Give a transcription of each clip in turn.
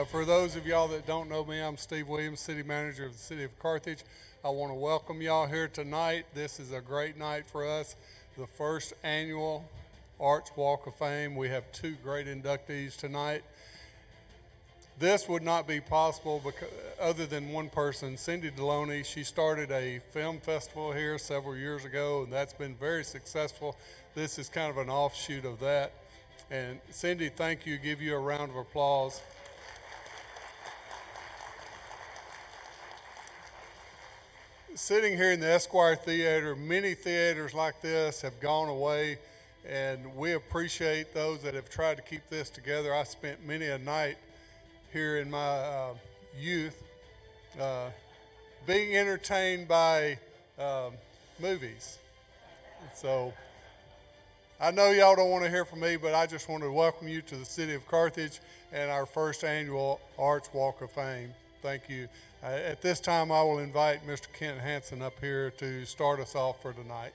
For those of y'all that don't know me, I'm Steve Williams, City Manager of the City of Carthage. I want to welcome y'all here tonight. This is a great night for us, the first annual Arts Walk of Fame. We have two great inductees tonight. This would not be possible other than one person, Cindy Deloney. She started a film festival here several years ago, and that's been very successful. This is kind of an offshoot of that. And Cindy, thank you. Give you a round of applause. Sitting here in the Esquire Theater, many theaters like this have gone away, and we appreciate those that have tried to keep this together. I spent many a night here in my youth being entertained by movies. So I know y'all don't want to hear from me, but I just want to welcome you to the City of Carthage and our first annual Arts Walk of Fame. Thank you. At this time, I will invite Mr. Kent Hanszen up here to start us off for tonight.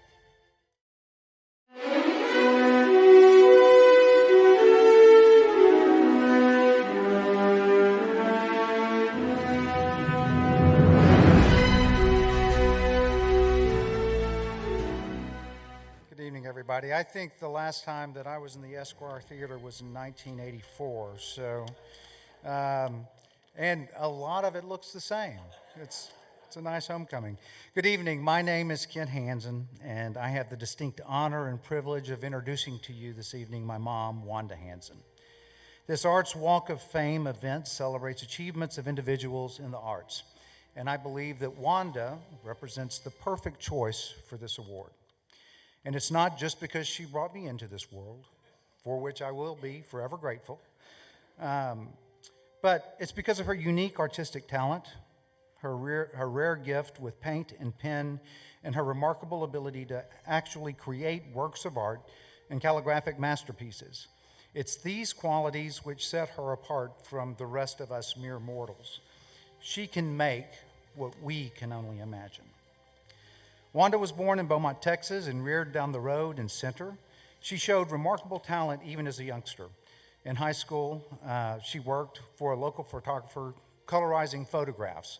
Everybody. I think the last time that I was in the Esquire Theater was in 1984, so, and a lot of it looks the same. It's a nice homecoming. Good evening. My name is Kent Hanszen, and I have the distinct honor and privilege of introducing to you this evening my mom, Wanda Hanszen. This Arts Walk of Fame event celebrates achievements of individuals in the arts, and I believe that Wanda represents the perfect choice for this award. And it's not just because she brought me into this world, for which I will be forever grateful, but it's because of her unique artistic talent, her rare gift with paint and pen, and her remarkable ability to actually create works of art and calligraphic masterpieces. It's these qualities which set her apart from the rest of us mere mortals. She can make what we can only imagine. Wanda was born in Beaumont, Texas, and reared down the road in Center. She showed remarkable talent even as a youngster. In high school, she worked for a local photographer colorizing photographs.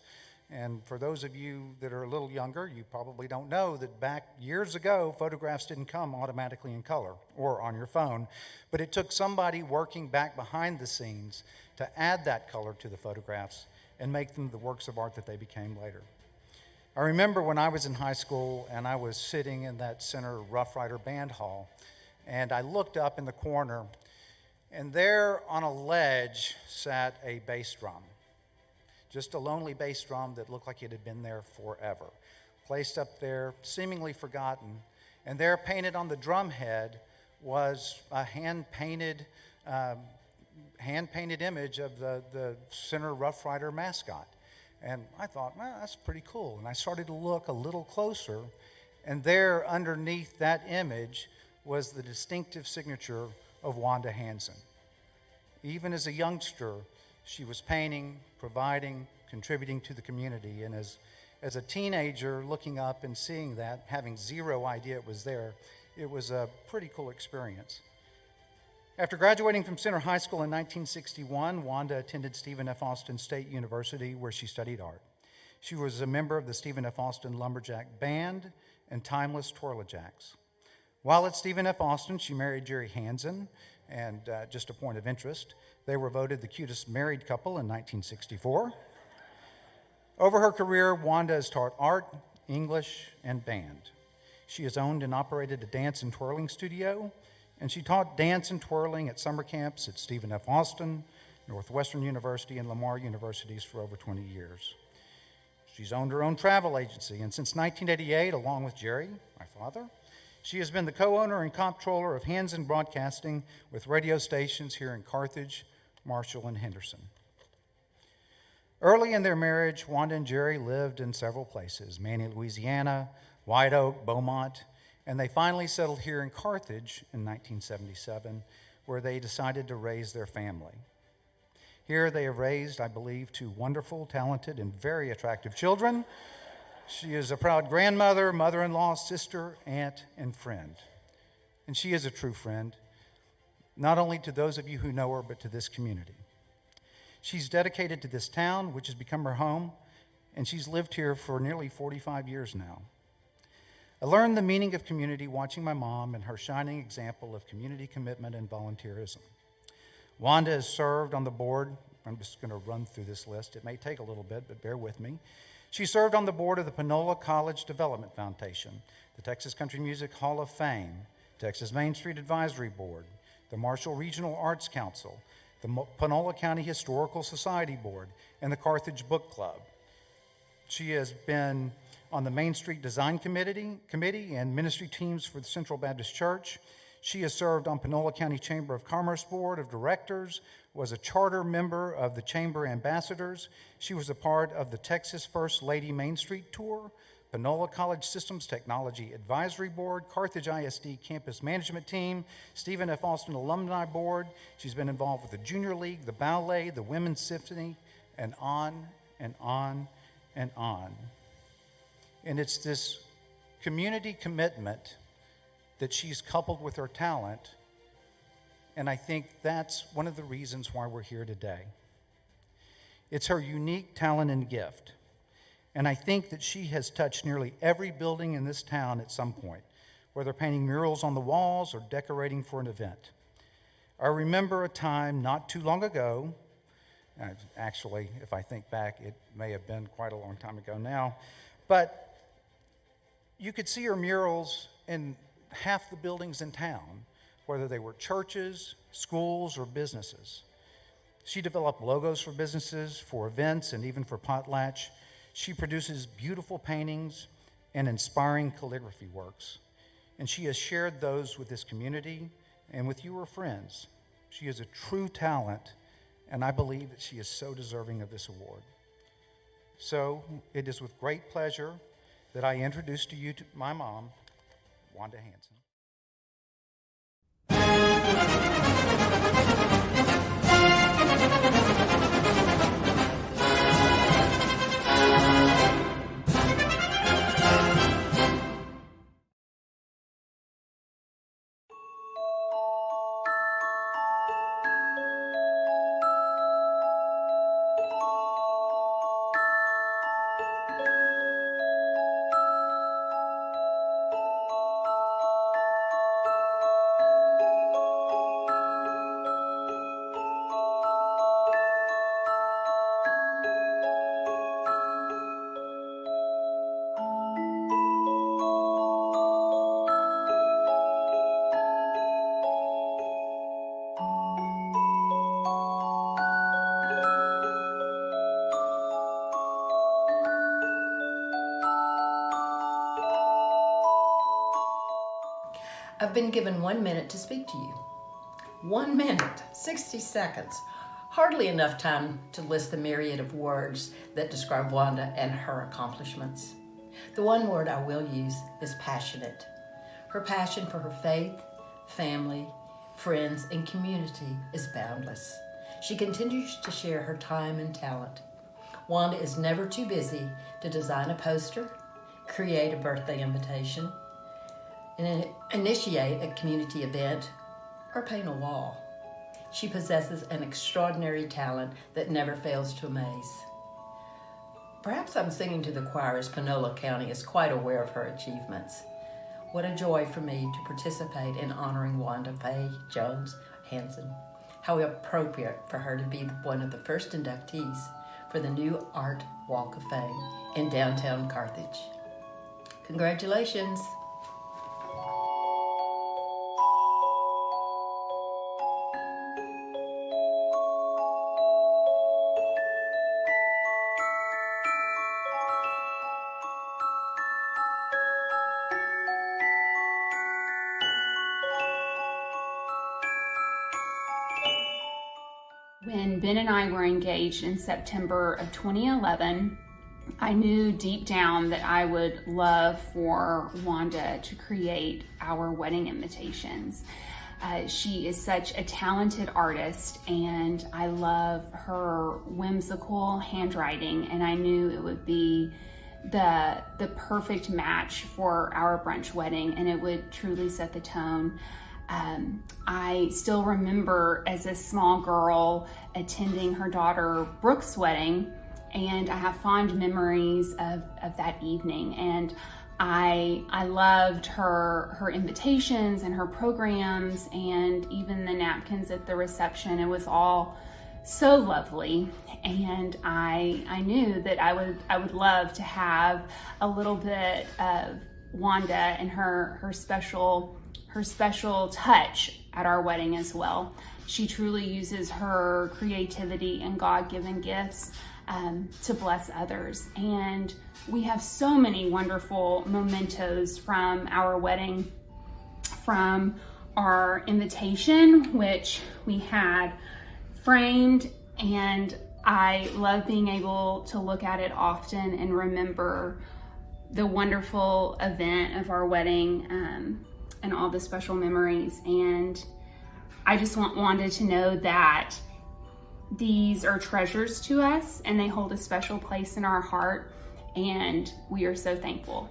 And for those of you that are a little younger, you probably don't know that back years ago, photographs didn't come automatically in color or on your phone, but it took somebody working back behind the scenes to add that color to the photographs and make them the works of art that they became later. I remember when I was in high school and I was sitting in that Center Rough Rider Band Hall, and I looked up in the corner, and there on a ledge sat a bass drum. Just a lonely bass drum that looked like it had been there forever. Placed up there, seemingly forgotten, and there painted on the drum head was a hand-painted image of the Center Rough Rider mascot. And I thought, well, that's pretty cool. And I started to look a little closer, and there underneath that image was the distinctive signature of Wanda Hanszen. Even as a youngster, she was painting, providing, contributing to the community. And as a teenager, looking up and seeing that, having zero idea it was there, it was a pretty cool experience. After graduating from Center High School in 1961, Wanda attended Stephen F. Austin State University, where she studied art. She was a member of the Stephen F. Austin Lumberjack Band and Timeless Twirlajacks. While at Stephen F. Austin, she married Jerry Hanszen, and just a point of interest, they were voted the cutest married couple in 1964. Over her career, Wanda has taught art, English, and band. She has owned and operated a dance and twirling studio, and she taught dance and twirling at summer camps at Stephen F. Austin, Northwestern University, and Lamar Universities for over 20 years. She's owned her own travel agency, and since 1988, along with Jerry, my father, she has been the co-owner and comptroller of Hanszen Broadcasting with radio stations here in Carthage, Marshall, and Henderson. Early in their marriage, Wanda and Jerry lived in several places: Manny, Louisiana, White Oak, Beaumont, and they finally settled here in Carthage in 1977, where they decided to raise their family. Here they have raised, I believe, two wonderful, talented, and very attractive children. She is a proud grandmother, mother-in-law, sister, aunt, and friend. And she is a true friend, not only to those of you who know her, but to this community. She's dedicated to this town, which has become her home, and she's lived here for nearly 45 years now. I learned the meaning of community watching my mom and her shining example of community commitment and volunteerism. Wanda has served on the board. I'm just going to run through this list. It may take a little bit, but bear with me. She served on the board of the Panola College Development Foundation, the Texas Country Music Hall of Fame, Texas Main Street Advisory Board, the Marshall Regional Arts Council, the Panola County Historical Society Board, and the Carthage Book Club. She has been on the Main Street Design Committee and ministry teams for the Central Baptist Church. She has served on Panola County Chamber of Commerce Board of Directors, was a charter member of the Chamber Ambassadors. She was a part of the Texas First Lady Main Street Tour, Panola College Systems Technology Advisory Board, Carthage ISD Campus Management Team, Stephen F. Austin Alumni Board. She's been involved with the Junior League, the Ballet, the Women's Symphony, and on and on and on. And it's this community commitment that she's coupled with her talent, and I think that's one of the reasons why we're here today. It's her unique talent and gift, and I think that she has touched nearly every building in this town at some point, whether painting murals on the walls or decorating for an event. I remember a time not too long ago, actually, if I think back, it may have been quite a long time ago now, but you could see her murals in half the buildings in town, whether they were churches, schools, or businesses. She developed logos for businesses, for events, and even for potlatch. She produces beautiful paintings and inspiring calligraphy works, and she has shared those with this community and with you, her friends. She is a true talent, and I believe that she is so deserving of this award. So it is with great pleasure that I introduce to you my mom, Wanda Hanszen. I've been given 1 minute to speak to you. 1 minute, 60 seconds. Hardly enough time to list the myriad of words that describe Wanda and her accomplishments. The one word I will use is passionate. Her passion for her faith, family, friends, and community is boundless. She continues to share her time and talent. Wanda is never too busy to design a poster, create a birthday invitation, and initiate a community event, or paint a wall. She possesses an extraordinary talent that never fails to amaze. Perhaps I'm singing to the choir, as Panola County is quite aware of her achievements. What a joy for me to participate in honoring Wanda Faye Jones Hanszen. How appropriate for her to be one of the first inductees for the new Art Walk of Fame in downtown Carthage. Congratulations. When Ben and I were engaged in September of 2011, I knew deep down that I would love for Wanda to create our wedding invitations. She is such a talented artist, and I love her whimsical handwriting, and I knew it would be the perfect match for our brunch wedding, and it would truly set the tone. I still remember as a small girl attending her daughter Brooke's wedding, and I have fond memories of that evening. And I loved her invitations and her programs, and even the napkins at the reception. It was all so lovely, and I knew that I would love to have a little bit of Wanda and her special touch at our wedding as well. She truly uses her creativity and God-given gifts to bless others. And we have so many wonderful mementos from our wedding, from our invitation, which we had framed, and I love being able to look at it often and remember the wonderful event of our wedding and all the special memories. And I just want Wanda to know that these are treasures to us, and they hold a special place in our heart, and we are so thankful.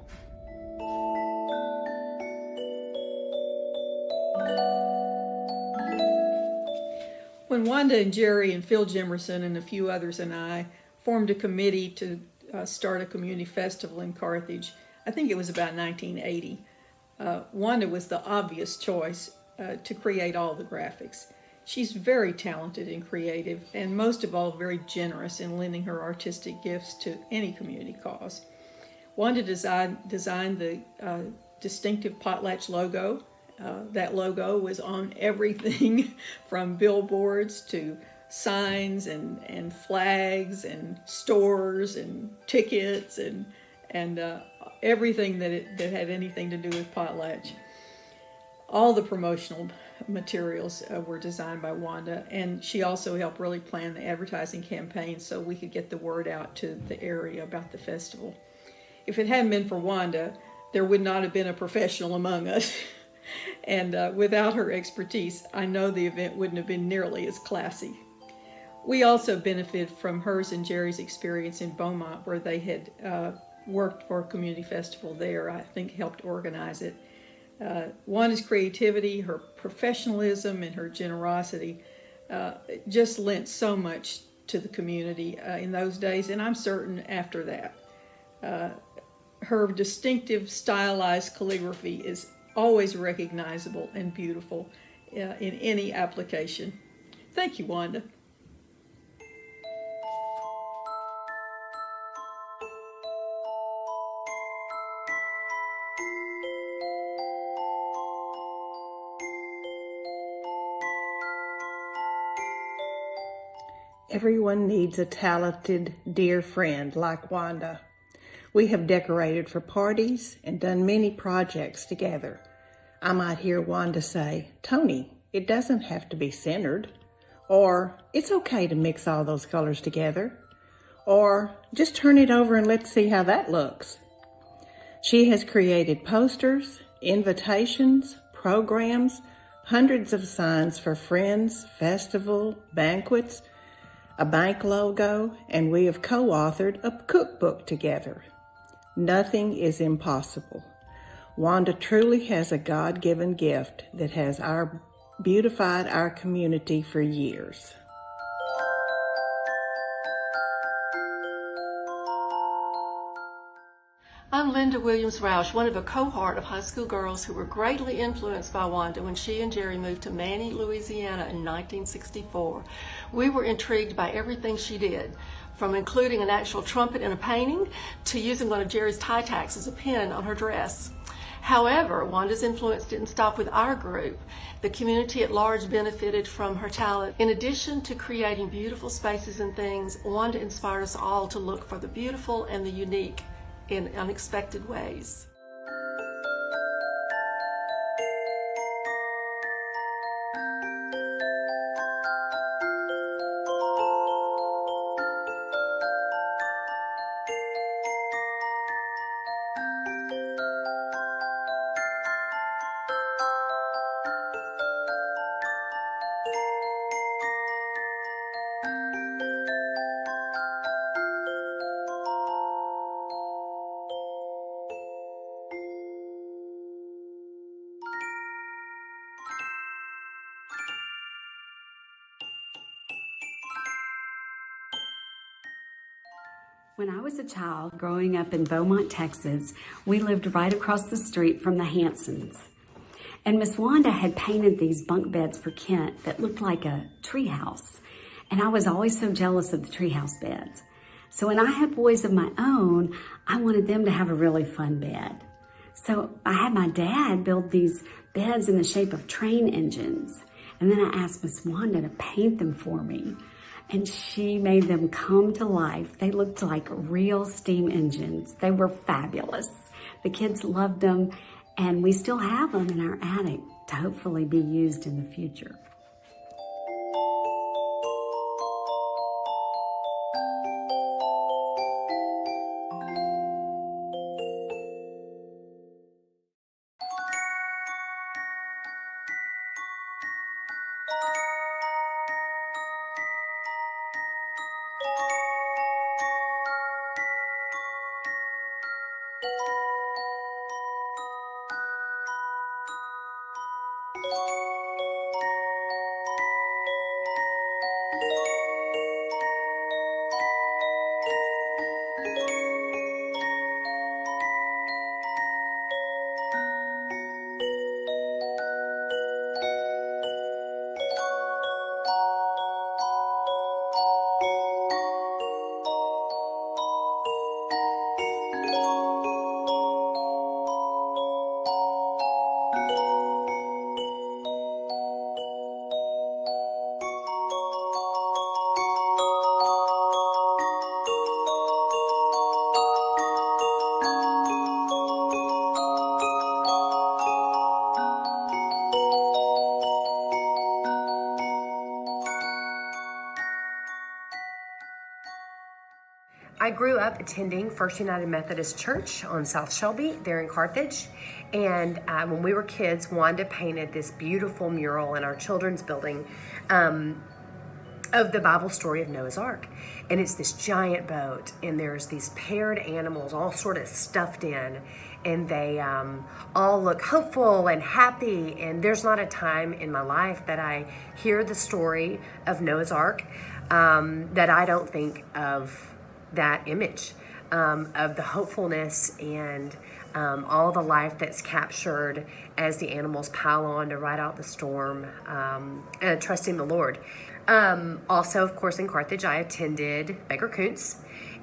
When Wanda and Jerry and Phil Jimerson and a few others and I formed a committee to start a community festival in Carthage, I think it was about 1980, Wanda was the obvious choice to create all the graphics. She's very talented and creative, and most of all, very generous in lending her artistic gifts to any community cause. Wanda designed the distinctive potlatch logo. That logo was on everything from billboards to signs and flags and stores and tickets and everything that had anything to do with potlatch. All the promotional materials were designed by Wanda, and she also helped really plan the advertising campaign so we could get the word out to the area about the festival. If it hadn't been for Wanda, there would not have been a professional among us. And without her expertise, I know the event wouldn't have been nearly as classy. We also benefited from hers and Jerry's experience in Beaumont, where they had worked for a community festival there. I think helped organize it. Wanda's creativity, her professionalism, and her generosity just lent so much to the community in those days, and I'm certain after that. Her distinctive stylized calligraphy is always recognizable and beautiful in any application. Thank you, Wanda. Everyone needs a talented, dear friend like Wanda. We have decorated for parties and done many projects together. I might hear Wanda say, "Tony, it doesn't have to be centered," or "It's okay to mix all those colors together," or "Just turn it over and let's see how that looks." She has created posters, invitations, programs, hundreds of signs for friends, festival, banquets, a bank logo, and we have co-authored a cookbook together. Nothing is impossible. Wanda truly has a God-given gift that has beautified our community for years. I'm Linda Williams-Roush, one of a cohort of high school girls who were greatly influenced by Wanda when she and Jerry moved to Manny, Louisiana in 1964. We were intrigued by everything she did, from including an actual trumpet in a painting to using one of Jerry's tie tacks as a pin on her dress. However, Wanda's influence didn't stop with our group. The community at large benefited from her talent. In addition to creating beautiful spaces and things, Wanda inspired us all to look for the beautiful and the unique in unexpected ways. When I was a child growing up in Beaumont, Texas, we lived right across the street from the Hanszens. And Miss Wanda had painted these bunk beds for Kent that looked like a treehouse. And I was always so jealous of the treehouse beds. So when I had boys of my own, I wanted them to have a really fun bed. So I had my dad build these beds in the shape of train engines. And then I asked Miss Wanda to paint them for me. And she made them come to life. They looked like real steam engines. They were fabulous. The kids loved them, and we still have them in our attic to hopefully be used in the future. I grew up attending First United Methodist Church on South Shelby there in Carthage. And when we were kids, Wanda painted this beautiful mural in our children's building of the Bible story of Noah's Ark. And it's this giant boat, and there's these paired animals all sort of stuffed in, and they all look hopeful and happy. And there's not a time in my life that I hear the story of Noah's Ark that I don't think of that image of the hopefulness and all the life that's captured as the animals pile on to ride out the storm and trusting the Lord. Also, of course, in Carthage, I attended Baker Kuntz,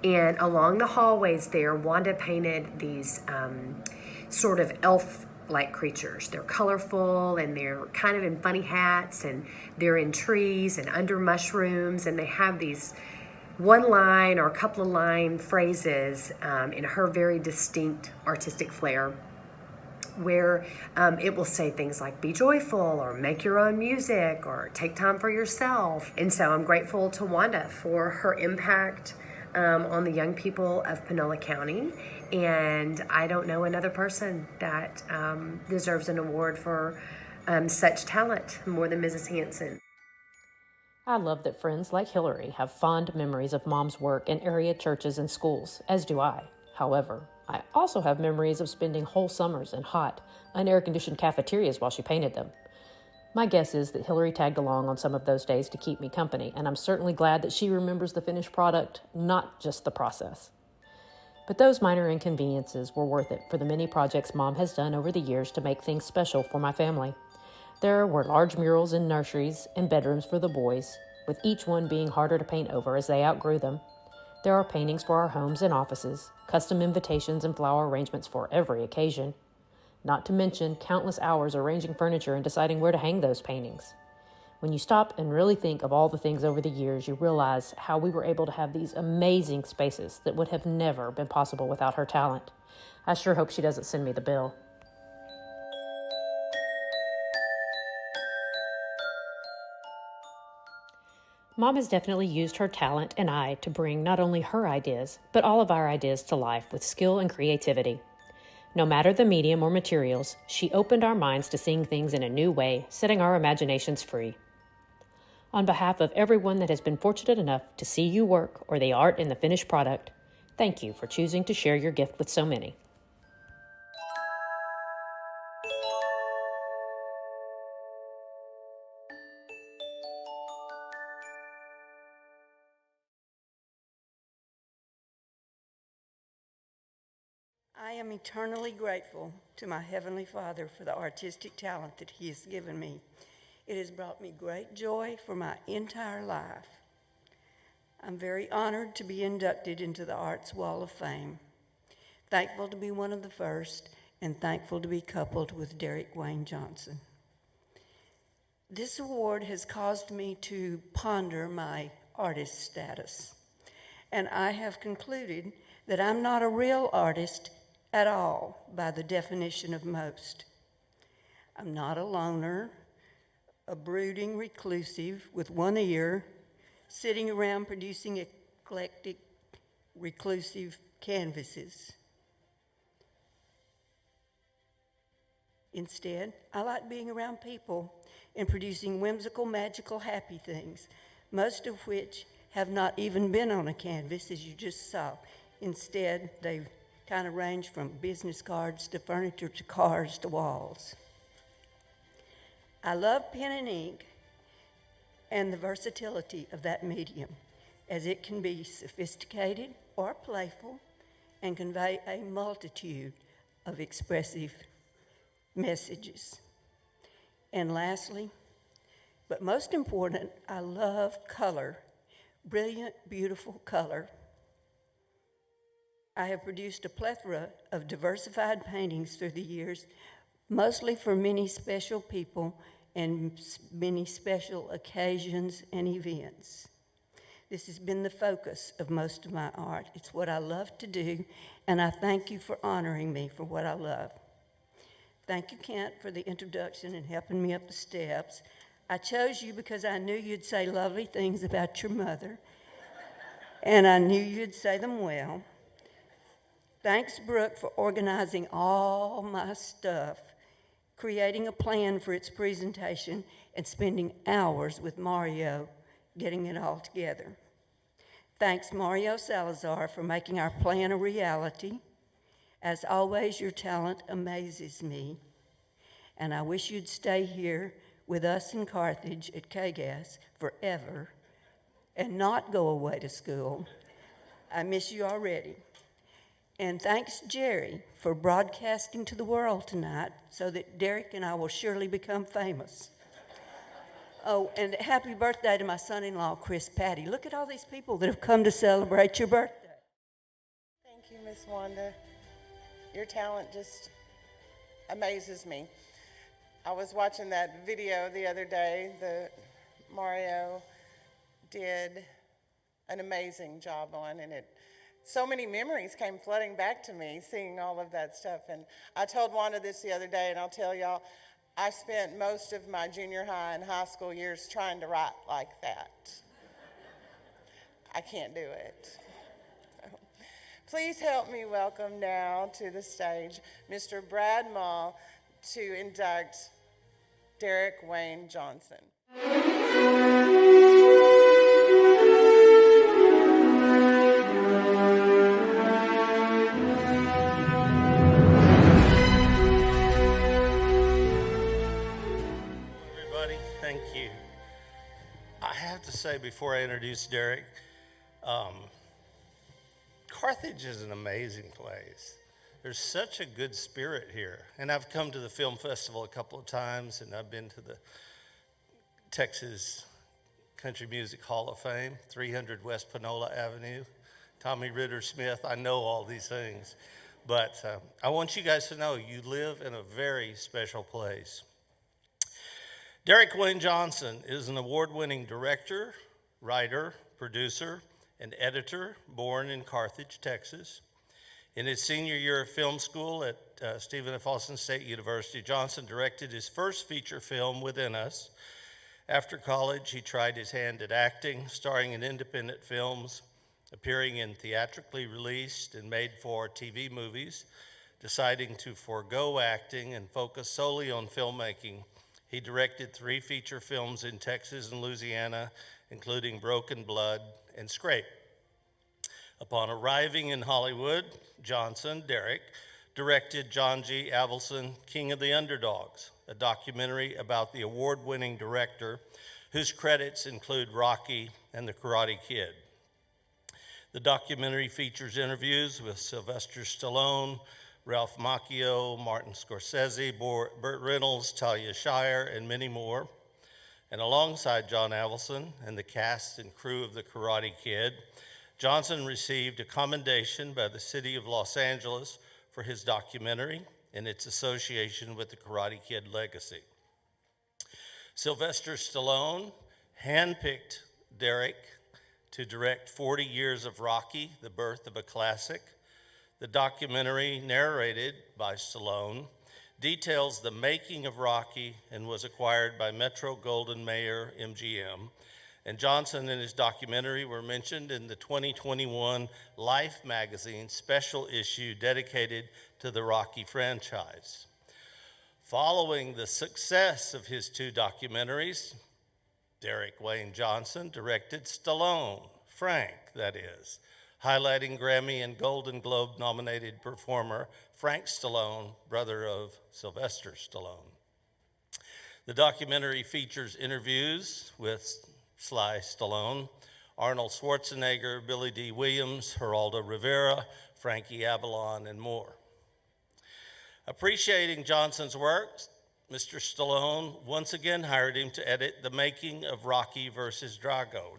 and along the hallways there, Wanda painted these sort of elf-like creatures. They're colorful, and they're kind of in funny hats, and they're in trees and under mushrooms, and they have these one line or a couple of line phrases in her very distinct artistic flair, where it will say things like be joyful or make your own music or take time for yourself. And so I'm grateful to Wanda for her impact on the young people of Panola County. And I don't know another person that deserves an award for such talent more than Mrs. Hanszen. I love that friends like Hillary have fond memories of Mom's work in area churches and schools, as do I. However, I also have memories of spending whole summers in hot, unair-conditioned cafeterias while she painted them. My guess is that Hillary tagged along on some of those days to keep me company, and I'm certainly glad that she remembers the finished product, not just the process. But those minor inconveniences were worth it for the many projects Mom has done over the years to make things special for my family. There were large murals in nurseries and bedrooms for the boys, with each one being harder to paint over as they outgrew them. There are paintings for our homes and offices, custom invitations and flower arrangements for every occasion, not to mention countless hours arranging furniture and deciding where to hang those paintings. When you stop and really think of all the things over the years, you realize how we were able to have these amazing spaces that would have never been possible without her talent. I sure hope she doesn't send me the bill. Mom has definitely used her talent and eye to bring not only her ideas, but all of our ideas to life with skill and creativity. No matter the medium or materials, she opened our minds to seeing things in a new way, setting our imaginations free. On behalf of everyone that has been fortunate enough to see you work or the art in the finished product, thank you for choosing to share your gift with so many. am eternally grateful to my Heavenly Father for the artistic talent that He has given me. It has brought me great joy for my entire life. I'm very honored to be inducted into the Arts Wall of Fame. Thankful to be one of the first, and thankful to be coupled with Derek Wayne Johnson. This award has caused me to ponder my artist status, and I have concluded that I'm not a real artist at all by the definition of most. I'm not a loner, a brooding reclusive with one ear, sitting around producing eclectic, reclusive canvases. Instead, I like being around people and producing whimsical, magical, happy things, most of which have not even been on a canvas, as you just saw. Instead, they kind of range from business cards to furniture to cars to walls. I love pen and ink and the versatility of that medium, as it can be sophisticated or playful and convey a multitude of expressive messages. And lastly, but most important, I love color, brilliant, beautiful color. I have produced a plethora of diversified paintings through the years, mostly for many special people and many special occasions and events. This has been the focus of most of my art. It's what I love to do, and I thank you for honoring me for what I love. Thank you, Kent, for the introduction and helping me up the steps. I chose you because I knew you'd say lovely things about your mother, and I knew you'd say them well. Thanks, Brooke, for organizing all my stuff, creating a plan for its presentation, and spending hours with Mario getting it all together. Thanks, Mario Salazar, for making our plan a reality. As always, your talent amazes me, and I wish you'd stay here with us in Carthage at KGAS forever and not go away to school. I miss you already. And thanks, Jerry, for broadcasting to the world tonight so that Derek and I will surely become famous. Oh, and happy birthday to my son-in-law, Chris Patty. Look at all these people that have come to celebrate your birthday. Thank you, Miss Wanda. Your talent just amazes me. I was watching that video the other day that Mario did an amazing job on, and so many memories came flooding back to me seeing all of that stuff. And I told Wanda this the other day, and I'll tell y'all, I spent most of my junior high and high school years trying to write like that. I can't do it. Please help me welcome now to the stage Mr. Brad Maul to induct Derek Wayne Johnson. Everybody, thank you. I have to say before I introduce Derek, Carthage is an amazing place. There's such a good spirit here. And I've come to the film festival a couple of times, and I've been to the Texas Country Music Hall of Fame, 300 West Panola Avenue, Tommy Ritter Smith. I know all these things. But I want you guys to know you live in a very special place. Derek Wayne Johnson is an award-winning director, writer, producer, and editor born in Carthage, Texas. In his senior year of film school at Stephen F. Austin State University, Johnson directed his first feature film, Within Us. After college, he tried his hand at acting, starring in independent films, appearing in theatrically released and made-for TV movies. Deciding to forego acting and focus solely on filmmaking, he directed 3 feature films in Texas and Louisiana, including Broken Blood and Scrape. Upon arriving in Hollywood, Johnson, Derek, directed John G. Avildsen, King of the Underdogs, a documentary about the award-winning director whose credits include Rocky and The Karate Kid. The documentary features interviews with Sylvester Stallone, Ralph Macchio, Martin Scorsese, Burt Reynolds, Talia Shire, and many more. And alongside John Avildsen and the cast and crew of The Karate Kid, Johnson received a commendation by the city of Los Angeles for his documentary and its association with the Karate Kid legacy. Sylvester Stallone handpicked Derek to direct 40 Years of Rocky, the birth of a classic. The documentary, narrated by Stallone, details the making of Rocky and was acquired by Metro-Goldwyn-Mayer MGM. And Johnson and his documentary were mentioned in the 2021 Life magazine special issue dedicated to the Rocky franchise. Following the success of his two documentaries, Derek Wayne Johnson directed Stallone, Frank, that is, highlighting Grammy and Golden Globe nominated performer Frank Stallone, brother of Sylvester Stallone. The documentary features interviews with Sly Stallone, Arnold Schwarzenegger, Billy D. Williams, Geraldo Rivera, Frankie Avalon, and more. Appreciating Johnson's work, Mr. Stallone once again hired him to edit The Making of Rocky versus Drago.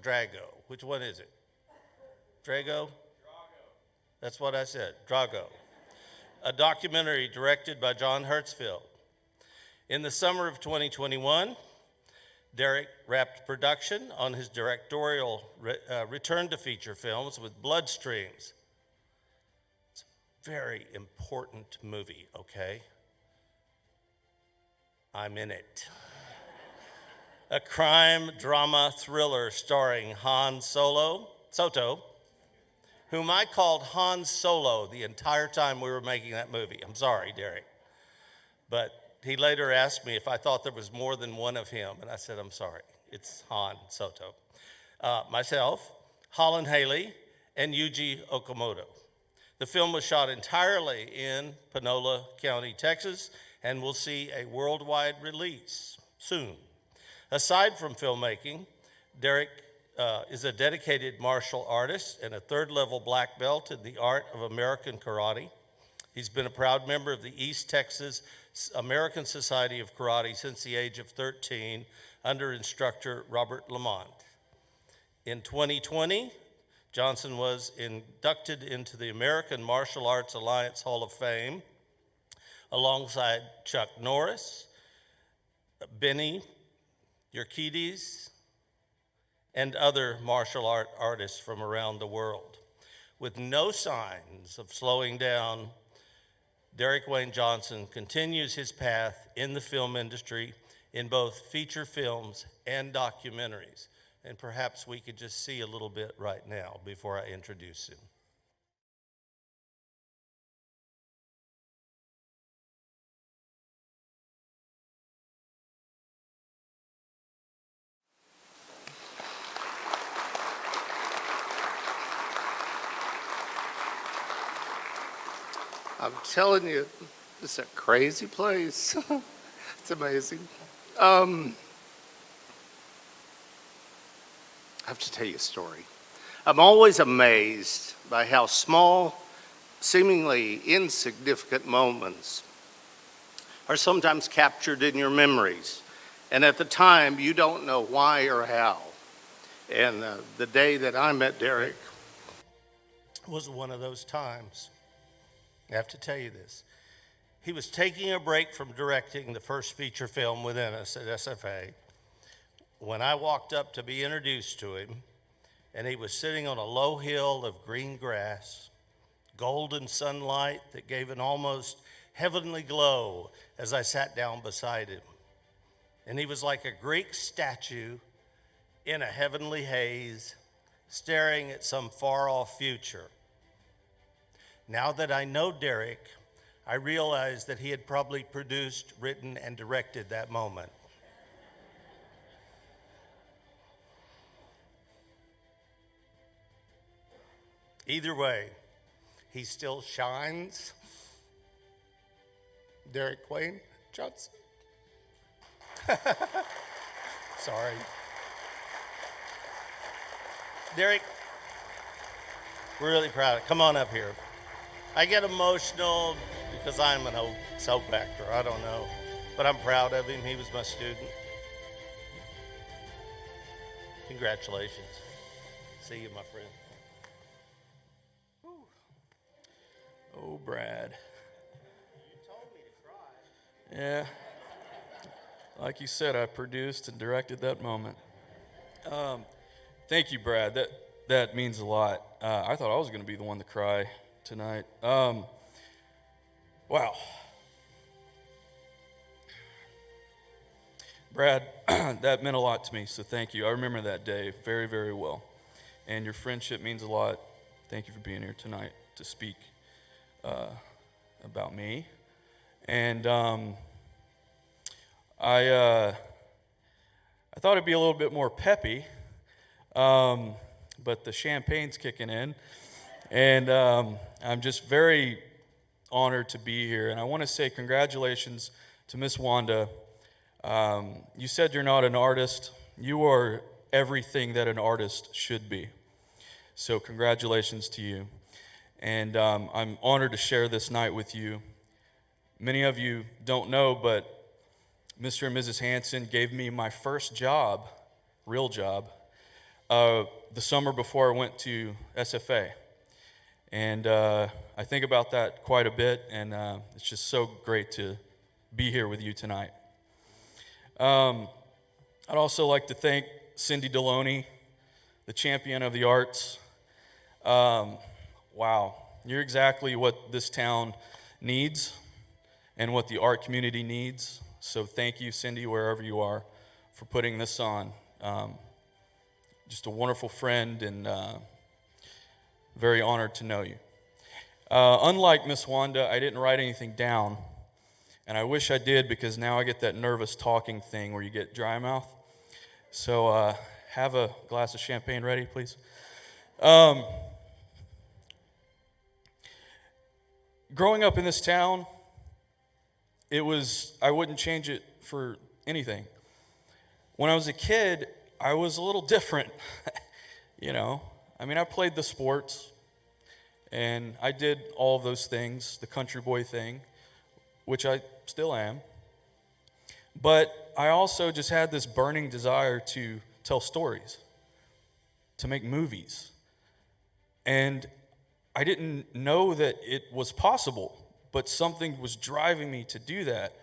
Which one is it? Drago? That's what I said, Drago. A documentary directed by John Hertzfeld. In the summer of 2021, Derek wrapped production on his directorial return to feature films with Bloodstreams. It's a very important movie, okay? I'm in it. A crime drama thriller starring Han Soto, whom I called Han Solo the entire time we were making that movie. I'm sorry, Derek. But he later asked me if I thought there was more than one of him, and I said, I'm sorry, it's Han Soto. Myself, Holland Haley, and Yuji Okamoto. The film was shot entirely in Panola County, Texas, and will see a worldwide release soon. Aside from filmmaking, Derek is a dedicated martial artist and a third-level black belt in the art of American karate. He's been a proud member of the East Texas American Society of Karate since the age of 13 under instructor Robert Lamont. In 2020, Johnson was inducted into the American Martial Arts Alliance Hall of Fame alongside Chuck Norris, Benny Urquidez, and other martial art artists from around the world. With no signs of slowing down, Derek Wayne Johnson continues his path in the film industry in both feature films and documentaries. And perhaps we could just see a little bit right now before I introduce him. I'm telling you, it's a crazy place. It's amazing. I have to tell you a story. I'm always amazed by how small, seemingly insignificant moments are sometimes captured in your memories. And at the time, you don't know why or how. And the day that I met Derek was one of those times. I have to tell you this. He was taking a break from directing the first feature film within us at SFA when I walked up to be introduced to him, and he was sitting on a low hill of green grass, golden sunlight that gave an almost heavenly glow as I sat down beside him. And he was like a Greek statue in a heavenly haze, staring at some far-off future. Now that I know Derek, I realize that he had probably produced, written, and directed that moment. Either way, he still shines. Derek Wayne Johnson. Sorry. Derek, we're really proud of you. Come on up here. I get emotional because I'm an old soap actor. I don't know. But I'm proud of him. He was my student. Congratulations. See you, my friend. Oh, Brad. You told me to cry. Yeah. Like you said, I produced and directed that moment. Thank you, Brad. That means a lot. I thought I was going to be the one to cry tonight. Wow. Brad, that meant a lot to me, so thank you. I remember that day very, very well. And your friendship means a lot. Thank you for being here tonight to speak about me. And I thought it'd be a little bit more peppy, but the champagne's kicking in. And I'm just very honored to be here. And I want to say congratulations to Miss Wanda. You said you're not an artist. You are everything that an artist should be. So congratulations to you. And I'm honored to share this night with you. Many of you don't know, but Mr. and Mrs. Hanszen gave me my first job, real job, the summer before I went to SFA. And I think about that quite a bit, and it's just so great to be here with you tonight. I'd also like to thank Cindy Deloney, the champion of the arts. Wow, you're exactly what this town needs and what the art community needs. So thank you, Cindy, wherever you are, for putting this on. Just a wonderful friend and very honored to know you. Unlike Miss Wanda, I didn't write anything down. And I wish I did, because now I get that nervous talking thing where you get dry mouth. So have a glass of champagne ready, please. Growing up in this town, I wouldn't change it for anything. When I was a kid, I was a little different. I played the sports, and I did all of those things, the country boy thing, which I still am. But I also just had this burning desire to tell stories, to make movies. And I didn't know that it was possible, but something was driving me to do that.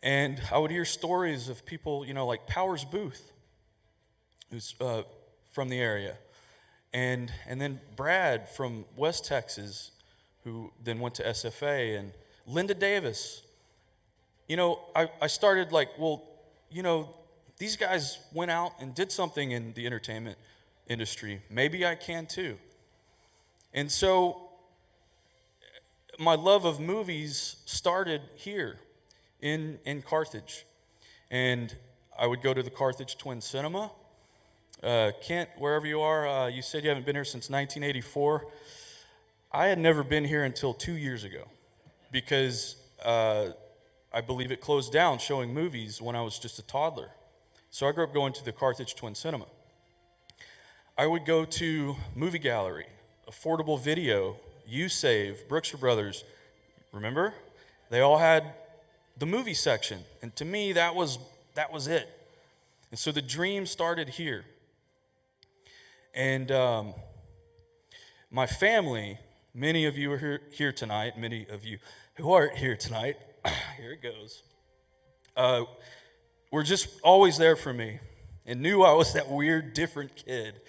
And I would hear stories of people, like Powers Booth, who's from the area. And then Brad from West Texas, who then went to SFA, and Linda Davis. I started these guys went out and did something in the entertainment industry. Maybe I can too. And so my love of movies started here in Carthage. And I would go to the Carthage Twin Cinema. Kent, wherever you are, you said you haven't been here since 1984. I had never been here until 2 years ago, because I believe it closed down showing movies when I was just a toddler. So I grew up going to the Carthage Twin Cinema. I would go to Movie Gallery, Affordable Video, U-Save, Brookshire Brothers. Remember? They all had the movie section. And to me, that was it. And so the dream started here. And my family, many of you are here tonight, many of you who aren't here tonight, here it goes, were just always there for me and knew I was that weird, different kid.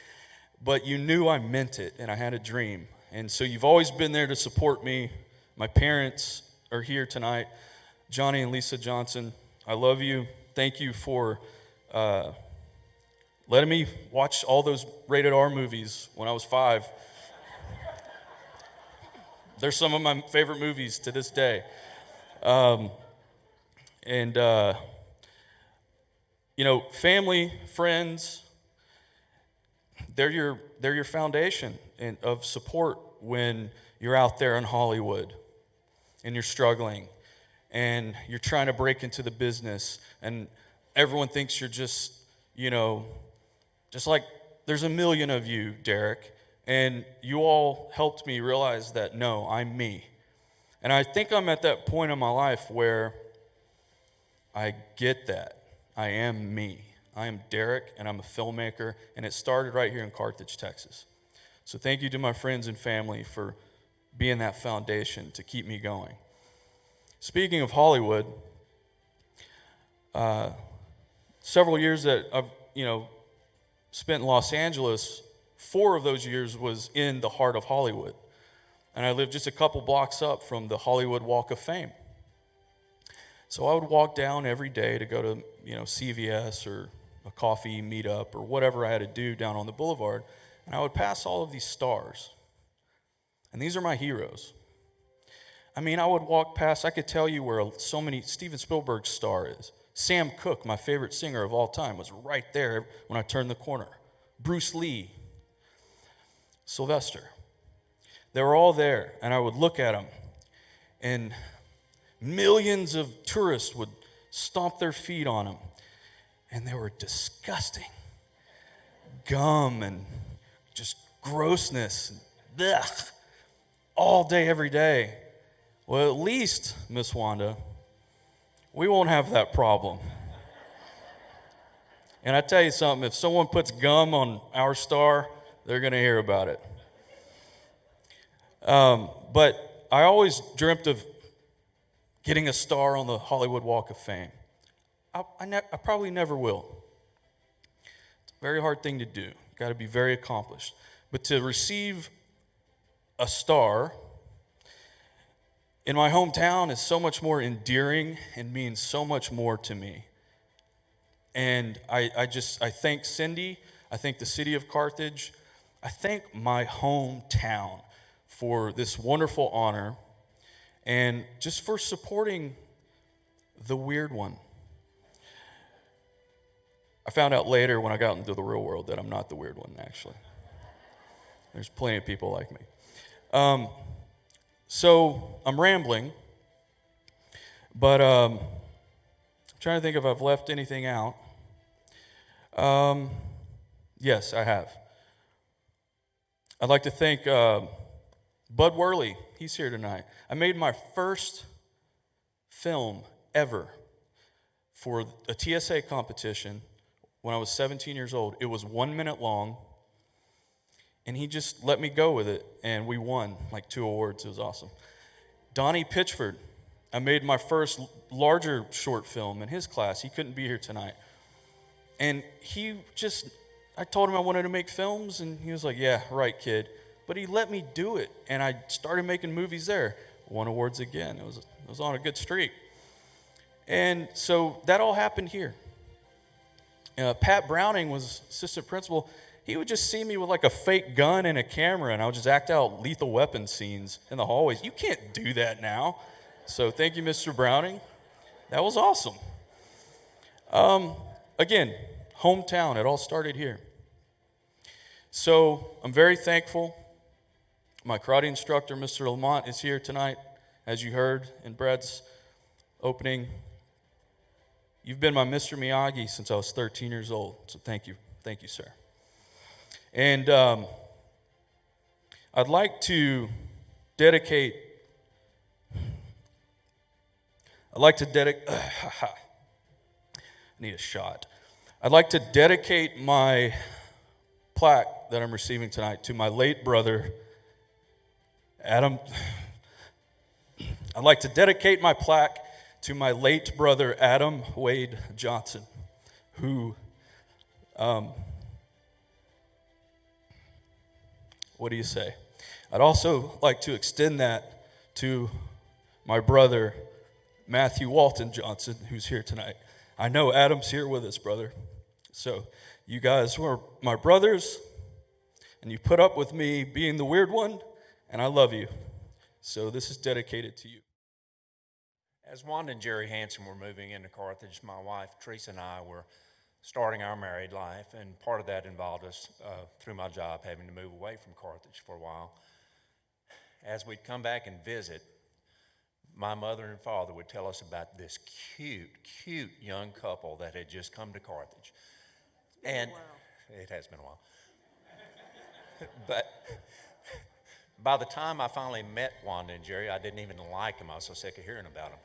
But you knew I meant it, and I had a dream. And so you've always been there to support me. My parents are here tonight, Johnny and Lisa Johnson. I love you. Thank you for letting me watch all those rated R movies when I was 5. They're some of my favorite movies to this day. Family, friends, they're your foundation of support when you're out there in Hollywood and you're struggling and you're trying to break into the business and everyone thinks you're just like there's a million of you, Derek, And you all helped me realize that, no, I'm me. And I think I'm at that point in my life where I get that. I am me. I am Derek, and I'm a filmmaker, and it started right here in Carthage, Texas. So thank you to my friends and family for being that foundation to keep me going. Speaking of Hollywood, several years that I've, spent in Los Angeles, 4 of those years was in the heart of Hollywood. And I lived just a couple blocks up from the Hollywood Walk of Fame. So I would walk down every day to go to, CVS or a coffee meetup or whatever I had to do down on the boulevard. And I would pass all of these stars. And these are my heroes. I would walk past, I could tell you where so many, Steven Spielberg's star is. Sam Cooke, my favorite singer of all time, was right there when I turned the corner. Bruce Lee, Sylvester. They were all there, and I would look at them, and millions of tourists would stomp their feet on them, and they were disgusting. Gum and just grossness, ugh, all day, every day. Well, at least, Miss Wanda, we won't have that problem. And I tell you something, if someone puts gum on our star, they're going to hear about it. But I always dreamt of getting a star on the Hollywood Walk of Fame. I probably never will. It's a very hard thing to do. Got to be very accomplished. But to receive a star in my hometown is so much more endearing and means so much more to me. And I thank Cindy, I thank the city of Carthage, I thank my hometown for this wonderful honor and just for supporting the weird one. I found out later when I got into the real world that I'm not the weird one, actually. There's plenty of people like me. So I'm rambling, but I'm trying to think if I've left anything out. Yes, I have. I'd like to thank Bud Worley. He's here tonight. I made my first film ever for a TSA competition when I was 17 years old. It was 1 minute long, and he just let me go with it, and we won like 2 awards. It was awesome. Donnie Pitchford, I made my first larger short film in his class. He couldn't be here tonight. And I told him I wanted to make films, and he was like, yeah, right, kid. But he let me do it, and I started making movies there. Won awards again. It was on a good streak. And so that all happened here. Pat Browning was assistant principal. He would just see me with like a fake gun and a camera, and I would just act out Lethal Weapon scenes in the hallways. You can't do that now. So thank you, Mr. Browning. That was awesome. Again, hometown. It all started here. So I'm very thankful. My karate instructor, Mr. Lamont, is here tonight, as you heard in Brad's opening. You've been my Mr. Miyagi since I was 13 years old, so thank you. Thank you, sir. And I'd like to dedicate, I need a shot. I'd like to dedicate my plaque that I'm receiving tonight to my late brother, Adam. I'd like to dedicate my plaque to my late brother, Adam Wade Johnson, who, what do you say? I'd also like to extend that to my brother, Matthew Walton Johnson, who's here tonight. I know Adam's here with us, brother. So you guys were my brothers, and you put up with me being the weird one, and I love you. So this is dedicated to you. As Wanda and Jerry Hanszen were moving into Carthage, my wife, Teresa, and I were starting our married life, and part of that involved us, through my job, having to move away from Carthage for a while. As we'd come back and visit, my mother and father would tell us about this cute young couple that had just come to Carthage. And it has been a while. But By the time I finally met Wanda and Jerry, I didn't even like them. I was so sick of hearing about them.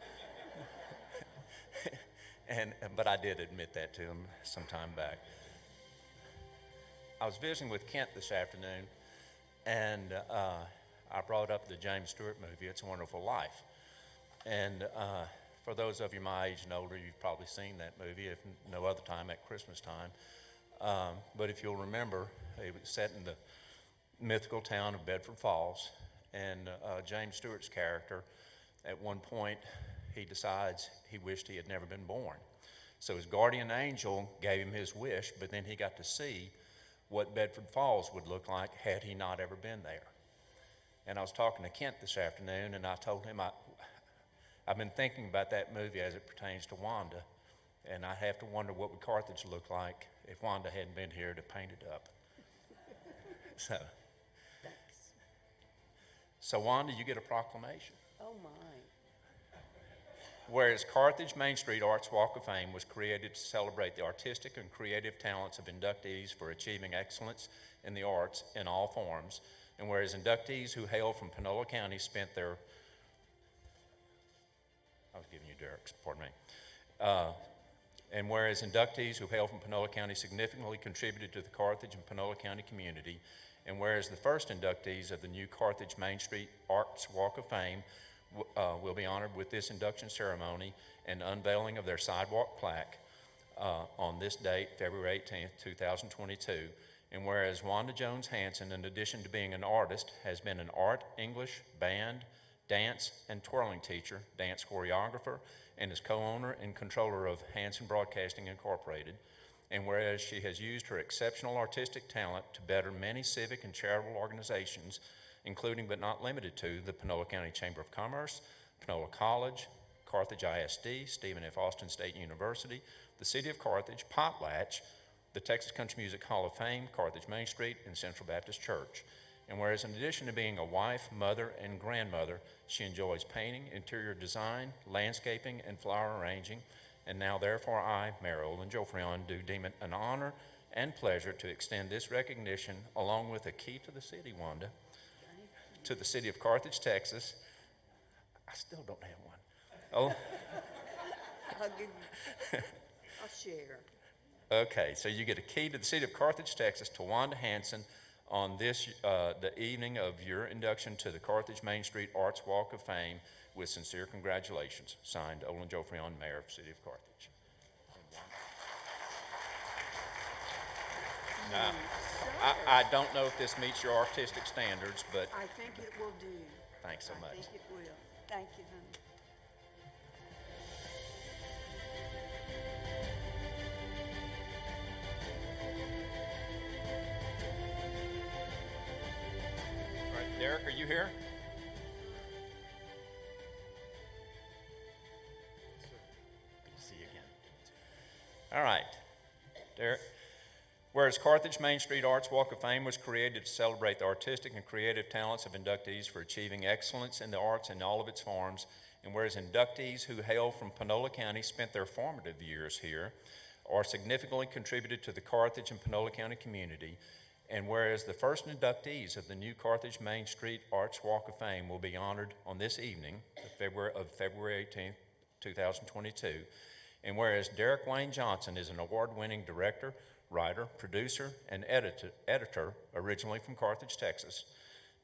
But I did admit that to them some time back. I was visiting with Kent this afternoon, and I brought up the James Stewart movie, It's a Wonderful Life. And for those of you my age and older, you've probably seen that movie, if no other time, at Christmas time. But if you'll remember, it was set in the mythical town of Bedford Falls, and James Stewart's character, at one point, he decides he wished he had never been born. So his guardian angel gave him his wish, but then he got to see what Bedford Falls would look like had he not ever been there. And I was talking to Kent this afternoon, and I told him I've been thinking about that movie as it pertains to Wanda, and I have to wonder what would Carthage look like if Wanda hadn't been here to paint it up. So Wanda, you get a proclamation. Oh, my. Whereas Carthage Main Street Arts Walk of Fame was created to celebrate the artistic and creative talents of inductees for achieving excellence in the arts in all forms, and whereas inductees who hail from Panola County spent their, I was giving you Derek's, pardon me. And whereas inductees who hail from Panola County significantly contributed to the Carthage and Panola County community, and whereas the first inductees of the new Carthage Main Street Arts Walk of Fame will be honored with this induction ceremony and unveiling of their sidewalk plaque on this date, February 18th, 2022. And whereas Wanda Jones Hanszen, in addition to being an artist, has been an art, English, band, dance, and twirling teacher, dance choreographer, and is co-owner and controller of Hanszen Broadcasting Incorporated. And whereas she has used her exceptional artistic talent to better many civic and charitable organizations, including but not limited to the Panola County Chamber of Commerce, Panola College, Carthage ISD, Stephen F. Austin State University, the City of Carthage, Potlatch, the Texas Country Music Hall of Fame, Carthage Main Street, and Central Baptist Church. And whereas in addition to being a wife, mother, and grandmother, she enjoys painting, interior design, landscaping, and flower arranging. And now, therefore, I, Mayor Olin Jofreon, do deem it an honor and pleasure to extend this recognition, along with a key to the city, Wanda, to the city of Carthage, Texas. I still don't have one. Oh. I'll share. Okay, so you get a key to the city of Carthage, Texas, to Wanda Hanszen on this, the evening of your induction to the Carthage Main Street Arts Walk of Fame, with sincere congratulations. Signed, Olin Jofreon, Mayor of the City of Carthage. Now, I don't know if this meets your artistic standards, but I think it will do. Thanks so much. I think it will. Thank you, honey. All right, Derek, are you here? Good to see you again. All right, Derek. Whereas Carthage Main Street Arts Walk of Fame was created to celebrate the artistic and creative talents of inductees for achieving excellence in the arts in all of its forms, and whereas inductees who hail from Panola County spent their formative years here, or significantly contributed to the Carthage and Panola County community, and whereas the first inductees of the new Carthage Main Street Arts Walk of Fame will be honored on this evening of February 18th, 2022, and whereas Derek Wayne Johnson is an award-winning director, writer, producer, and editor, originally from Carthage, Texas.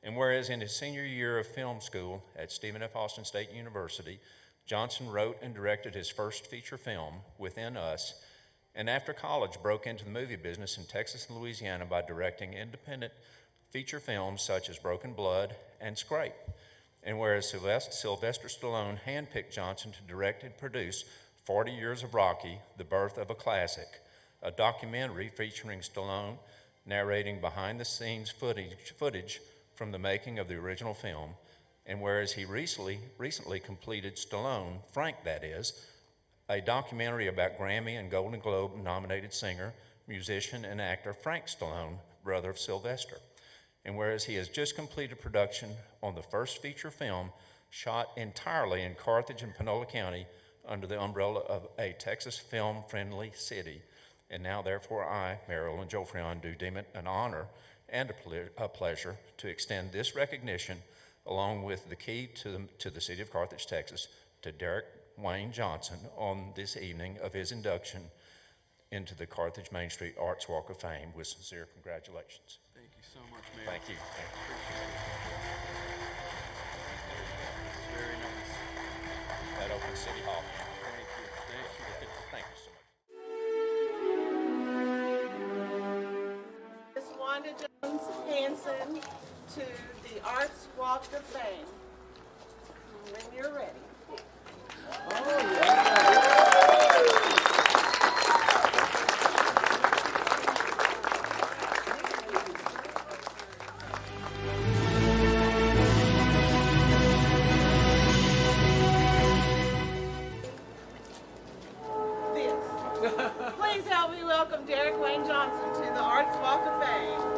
And whereas in his senior year of film school at Stephen F. Austin State University, Johnson wrote and directed his first feature film, Within Us, and after college broke into the movie business in Texas and Louisiana by directing independent feature films such as Broken Blood and Scrape. And whereas Sylvester Stallone handpicked Johnson to direct and produce 40 Years of Rocky, The Birth of a Classic, a documentary featuring Stallone narrating behind-the-scenes footage from the making of the original film, and whereas he recently completed Stallone, Frank that is, a documentary about Grammy and Golden Globe nominated singer, musician, and actor Frank Stallone, brother of Sylvester. And whereas he has just completed production on the first feature film shot entirely in Carthage and Panola County under the umbrella of a Texas film-friendly city. And now, therefore, I, Mayor Olin Jofreon, do deem it an honor and a pleasure to extend this recognition, along with the key to the city of Carthage, Texas, to Derek Wayne Johnson on this evening of his induction into the Carthage Main Street Arts Walk of Fame with sincere congratulations. Thank you so much, Mayor. Thank you. Very nice. That opens City Hall. Thank you. Thank you so much. Ms. Wanda Jones Hanszen to the Arts Walk of Fame. When you're ready. Please help me welcome Derek Wayne Johnson to the Arts Walk of Fame.